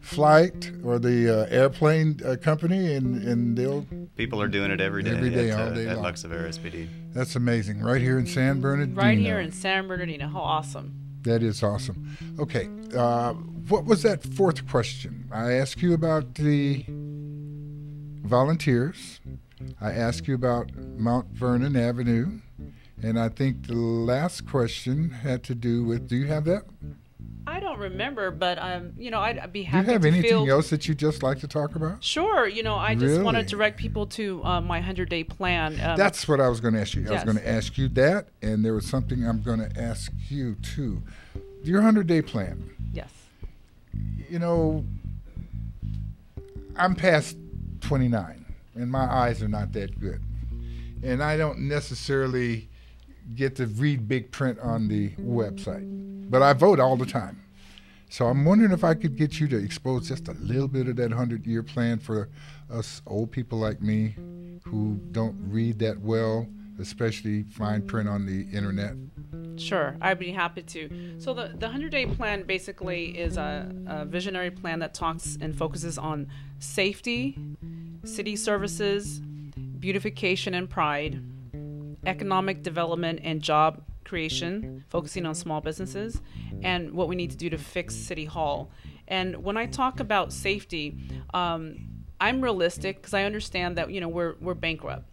flight or the airplane company, and they'll. People are doing it every day all day at long. Luxavera SPD. That's amazing. Right here in San Bernardino. Right here in San Bernardino. How awesome. That is awesome. Okay, what was that fourth question? I asked you about the volunteers. I asked you about Mount Vernon Avenue. And I think the last question had to do with, do you have that? I don't remember, but I'd be Do happy you have to anything else that you'd just like to talk about? Sure. I just want to Really? direct people to my 100-day plan. That's what I was going to ask you. I was Yes. going to ask you that, and there was something I'm going to ask you, too. Your 100-day plan. Yes. I'm past 29, and my eyes are not that good. And I don't necessarily get to read big print on the website. But I vote all the time. So I'm wondering if I could get you to expose just a little bit of that 100-year plan for us old people like me who don't read that well, especially fine print on the internet. Sure, I'd be happy to. So the 100-day plan basically is a visionary plan that talks and focuses on safety, city services, beautification and pride, economic development and job creation, focusing on small businesses, and what we need to do to fix City Hall. And when I talk about safety, I'm realistic because I understand that we're bankrupt.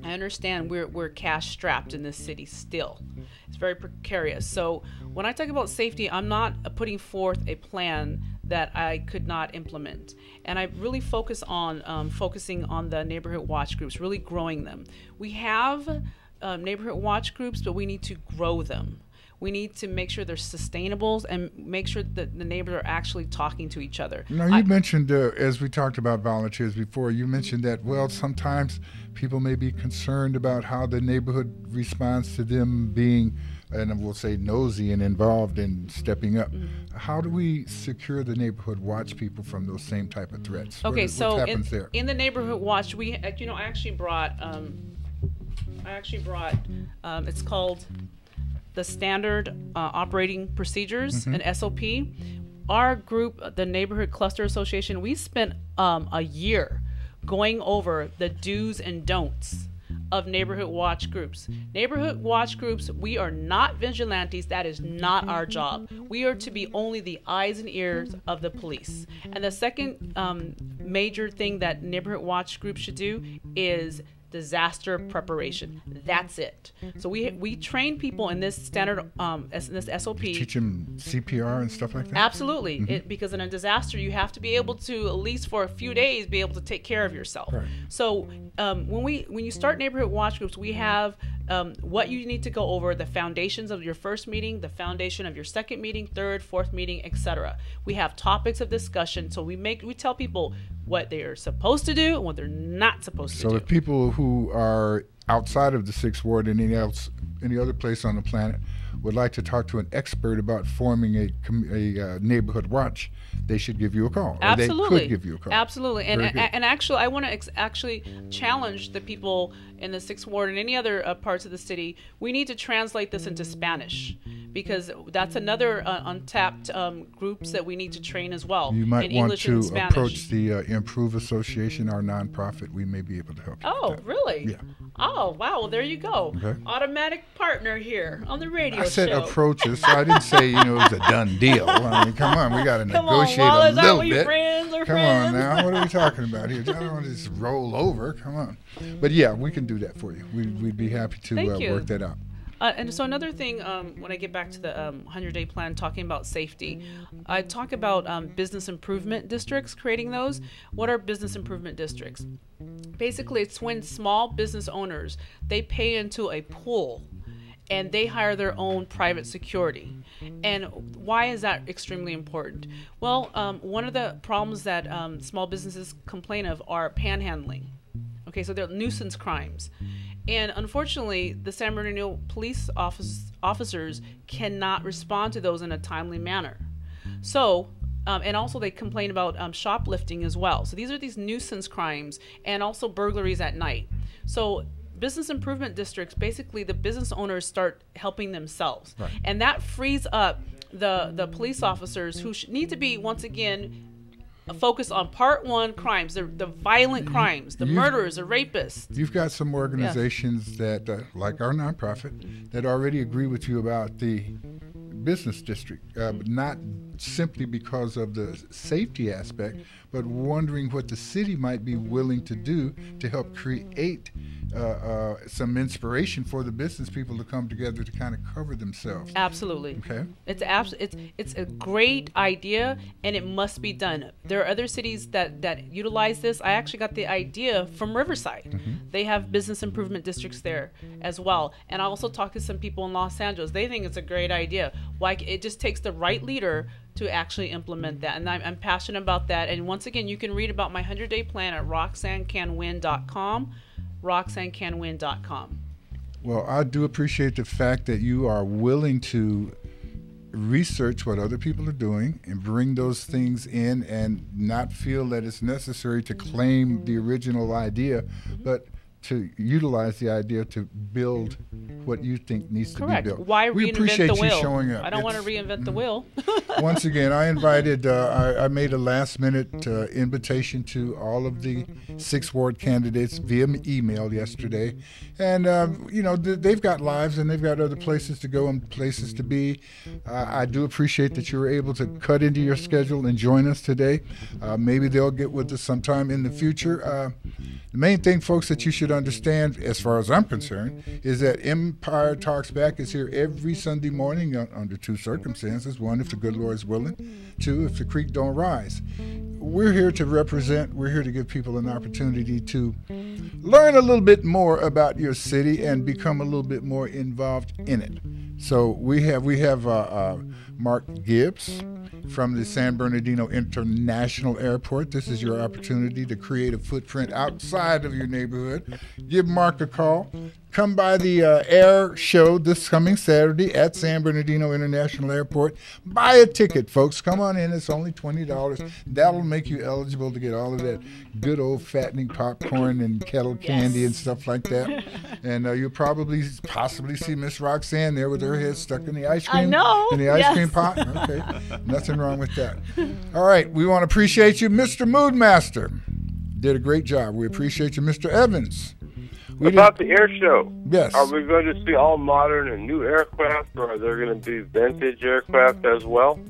I understand we're cash strapped in this city still. It's very precarious. So when I talk about safety, I'm not putting forth a plan that I could not implement. And I really focusing on the neighborhood watch groups, really growing them. We have neighborhood watch groups, but we need to grow them. We need to make sure they're sustainable and make sure that the neighbors are actually talking to each other. Now, you mentioned, as we talked about volunteers before, you mentioned that, sometimes people may be concerned about how the neighborhood responds to them being, and we'll say, nosy and involved in stepping up. Mm-hmm. How do we secure the neighborhood watch people from those same type of threats? Okay, what happens there? In the neighborhood watch, I actually brought, it's called the Standard Operating Procedures, an SOP. Our group, the Neighborhood Cluster Association, we spent a year going over the do's and don'ts of neighborhood watch groups. Neighborhood watch groups, we are not vigilantes. That is not our job. We are to be only the eyes and ears of the police. And the second major thing that neighborhood watch groups should do is disaster preparation. That's it. So we train people in this standard, in this SOP. Teach them CPR and stuff like that? Absolutely. Mm-hmm. Because in a disaster, you have to be able to, at least for a few days, be able to take care of yourself. Right. So when you start neighborhood watch groups, we have what you need to go over, the foundations of your first meeting, the foundation of your second meeting, third, fourth meeting, etc. We have topics of discussion. So we tell people what they are supposed to do and what they're not supposed to do. So if people who are outside of the 6th Ward and any other place on the planet would like to talk to an expert about forming a neighborhood watch, they should give you a call. Absolutely. Or they could give you a call. Absolutely. And Very good. actually, I want to actually challenge the people in the 6th Ward and any other parts of the city. We need to translate this into Spanish because that's another untapped groups that we need to train as well. You might in want English and to Spanish. approach the Improve Association, our nonprofit. We may be able to help you. Oh, really? Yeah. Oh, wow. Well, there you go. Okay. Automatic partner here on the radio I said show. approach us, so I didn't say, it was a done deal. I mean, come on, we got to negotiate Wallace, a little aren't we bit. friends or Come friends? on now, what are we talking about here? I don't want to just roll over. Come on. But yeah, we can do that for you. We'd be happy to Thank you. work that out. And so another thing, when I get back to the 100-day plan, talking about safety, I talk about business improvement districts, creating those. What are business improvement districts? Basically, it's when small business owners, they pay into a pool and they hire their own private security. And why is that extremely important? Well, one of the problems that small businesses complain of are panhandling. Okay, so they're nuisance crimes. And unfortunately, the San Bernardino police officers cannot respond to those in a timely manner. So, and also they complain about shoplifting as well. So these are these nuisance crimes and also burglaries at night. So business improvement districts, basically the business owners start helping themselves. Right. And that frees up the police officers who need to be, once again, focus on part one crimes, the violent crimes, the murderers, the rapists. You've got some organizations that, like our nonprofit, that already agree with you about the business district, but not simply because of the safety aspect, but wondering what the city might be willing to do to help create some inspiration for the business people to come together to kind of cover themselves. Absolutely. Okay. It's a great idea, and it must be done. There are other cities that utilize this. I actually got the idea from Riverside. Mm-hmm. They have business improvement districts there as well. And I also talked to some people in Los Angeles. They think it's a great idea. Why it just takes the right leader to actually implement that. And I'm passionate about that. And once again, you can read about my 100-day plan at roxannecanwin.com, roxannecanwin.com. Well, I do appreciate the fact that you are willing to research what other people are doing and bring those things in and not feel that it's necessary to claim the original idea, but to utilize the idea to build what you think needs to be built. Why we reinvent appreciate the you wheel? showing up. I don't want to reinvent the wheel. Once again, I invited, I made a last-minute invitation to all of the 6th Ward candidates via email yesterday. And, they've got lives and they've got other places to go and places to be. I do appreciate that you were able to cut into your schedule and join us today. Maybe they'll get with us sometime in the future. The main thing, folks, that you should understand, as far as I'm concerned, is that Empire Talks Back is here every Sunday morning under 2 circumstances. 1, if the good Lord is willing. 2, if the creek don't rise. We're here to represent. We're here to give people an opportunity to learn a little bit more about your city and become a little bit more involved in it. So we have Mark Gibbs from the San Bernardino International Airport. This is your opportunity to create a footprint outside of your neighborhood. Give Mark a call. Come by the air show this coming Saturday at San Bernardino International Airport. Buy a ticket, folks. Come on in. It's only $20. That'll make you eligible to get all of that good old fattening popcorn and kettle candy and stuff like that. And you'll possibly see Miss Roxanne there with her head stuck in the ice cream. I know. In the ice cream pot. Okay. Nothing wrong with that. All right. We want to appreciate you, Mr. Moodmaster. Did a great job. We appreciate you, Mr. Evans. About the air show. Yes. Are we going to see all modern and new aircraft, or are there going to be vintage aircraft as well?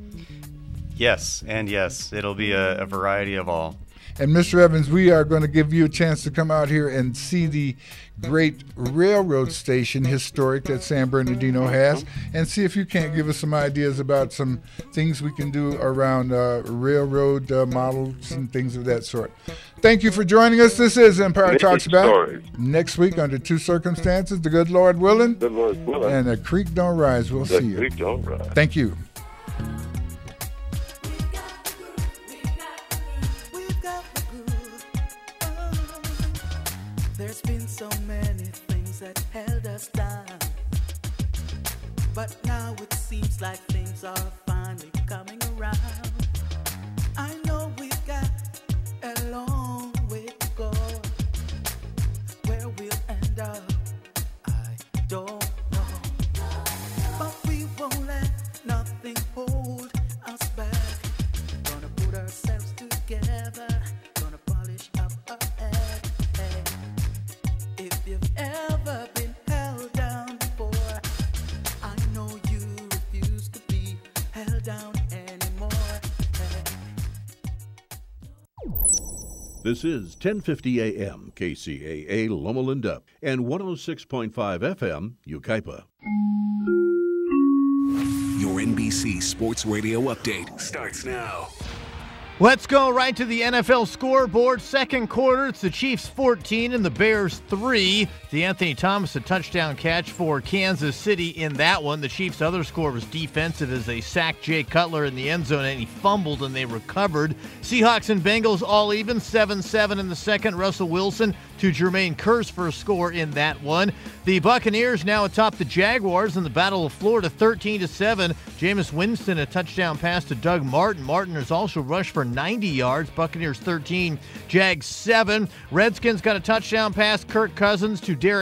Yes, and yes. It'll be a variety of all. And Mr. Evans, we are going to give you a chance to come out here and see the great railroad station, historic, that San Bernardino has, and see if you can't give us some ideas about some things we can do around railroad models and things of that sort. Thank you for joining us. This is Empire Talks Back. Next week, under 2 circumstances, the good Lord willing, and the creek don't rise. We'll see you. The creek don't rise. Thank you. There's been so many things that held us down, but now it seems like things are finally coming around. I know we've got a long way to go. Where we'll end up, I don't know, but we won't let This is 1050 AM KCAA Loma Linda and 106.5 FM Yucaipa. Your NBC Sports Radio update starts now. Let's go right to the NFL scoreboard. Second quarter, it's the Chiefs 14 and the Bears 3. DeAnthony Thomas, a touchdown catch for Kansas City in that one. The Chiefs' other score was defensive as they sacked Jay Cutler in the end zone and he fumbled and they recovered. Seahawks and Bengals all even, 7-7 in the second. Russell Wilson to Jermaine Kearse for a score in that one. The Buccaneers now atop the Jaguars in the Battle of Florida, 13-7. Jameis Winston, a touchdown pass to Doug Martin. Martin has also rushed for 90 yards. Buccaneers 13, Jags 7. Redskins got a touchdown pass, Kirk Cousins to Derek